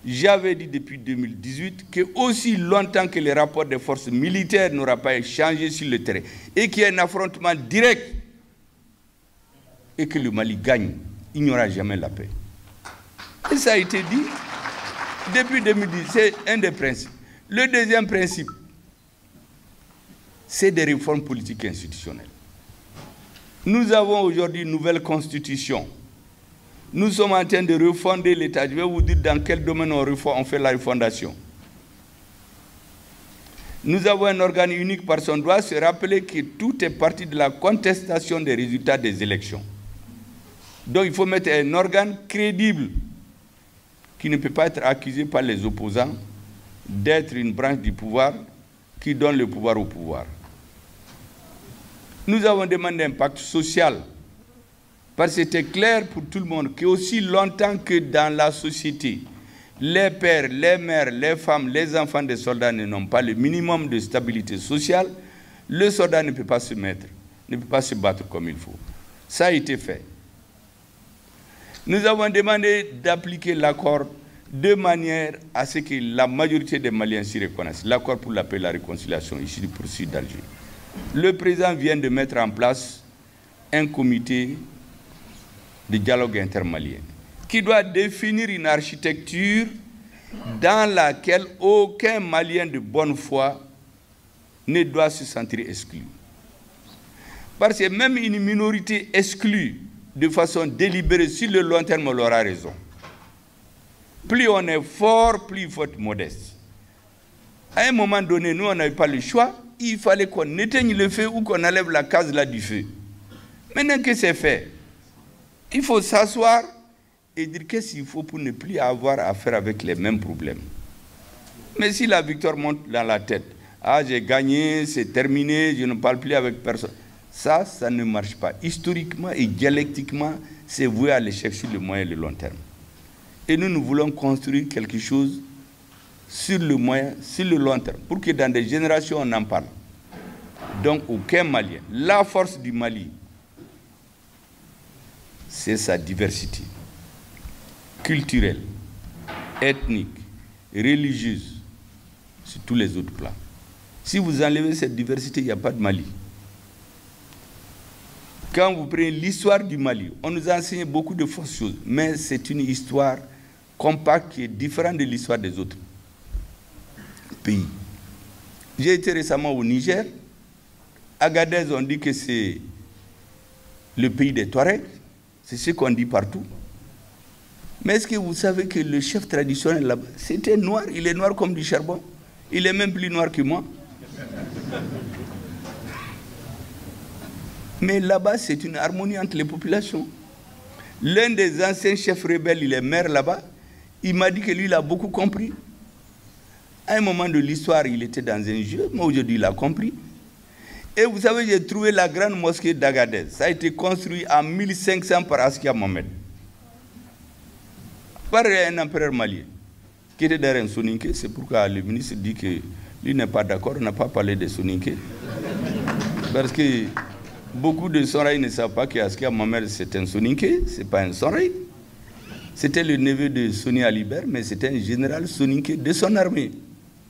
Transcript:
J'avais dit depuis 2018 que aussi longtemps que les rapports des forces militaires n'auront pas changé sur le terrain et qu'il y a un affrontement direct et que le Mali gagne, il n'y aura jamais la paix. Et ça a été dit depuis 2010, c'est un des principes. Le deuxième principe, c'est des réformes politiques et institutionnelles. Nous avons aujourd'hui une nouvelle constitution. Nous sommes en train de refonder l'État. Je vais vous dire dans quel domaine on fait la refondation. Nous avons un organe unique parce qu'on doit se rappeler que tout est parti de la contestation des résultats des élections. Donc il faut mettre un organe crédible qui ne peut pas être accusé par les opposants d'être une branche du pouvoir qui donne le pouvoir au pouvoir. Nous avons demandé un pacte social parce que c'était clair pour tout le monde qu'aussi longtemps que dans la société, les pères, les mères, les femmes, les enfants des soldats n'ont pas le minimum de stabilité sociale, le soldat ne peut pas se battre comme il faut. Ça a été fait. Nous avons demandé d'appliquer l'accord de manière à ce que la majorité des Maliens s'y reconnaissent. L'accord pour la paix et la réconciliation ici du poursuite d'Alger. Le président vient de mettre en place un comité de dialogue intermalien qui doit définir une architecture dans laquelle aucun Malien de bonne foi ne doit se sentir exclu. Parce que même une minorité exclue de façon délibérée sur le long terme, on aura raison. Plus on est fort, plus il faut être modeste. À un moment donné, nous, on n'avait pas le choix. Il fallait qu'on éteigne le feu ou qu'on enlève la case là du feu. Maintenant que c'est fait, il faut s'asseoir et dire qu'est-ce qu'il faut pour ne plus avoir affaire avec les mêmes problèmes. Mais si la victoire monte dans la tête, ah j'ai gagné, c'est terminé, je ne parle plus avec personne. Ça ne marche pas. Historiquement et dialectiquement, c'est voué à l'échec sur le moyen et le long terme. Et nous voulons construire quelque chose sur le moyen, sur le long terme, pour que dans des générations, on en parle. Donc, aucun Malien. La force du Mali, c'est sa diversité culturelle, ethnique, religieuse, sur tous les autres plans. Si vous enlevez cette diversité, il n'y a pas de Mali. Quand vous prenez l'histoire du Mali, on nous a enseigné beaucoup de fausses choses, mais c'est une histoire compacte qui est différente de l'histoire des autres pays. J'ai été récemment au Niger. Agadez, on dit que c'est le pays des Touaregs. C'est ce qu'on dit partout. Mais est-ce que vous savez que le chef traditionnel là-bas, c'était noir, il est noir comme du charbon. Il est même plus noir que moi. Mais là-bas, c'est une harmonie entre les populations. L'un des anciens chefs rebelles, il est maire là-bas. Il m'a dit que lui, il a beaucoup compris. À un moment de l'histoire, il était dans un jeu, mais aujourd'hui, il a compris. Et vous savez, j'ai trouvé la grande mosquée d'Agadez. Ça a été construit en 1500 par Askia Mohamed. Par un empereur malien, qui était derrière un Soninké. C'est pourquoi le ministre dit que lui n'est pas d'accord, on n'a pas parlé de Soninké. Parce que beaucoup de Sonraï ne savent pas qu'Askia Mohamed, c'est un Soninké, ce n'est pas un Sonraï. C'était le neveu de Soni Alibert, mais c'était un général Soninké de son armée.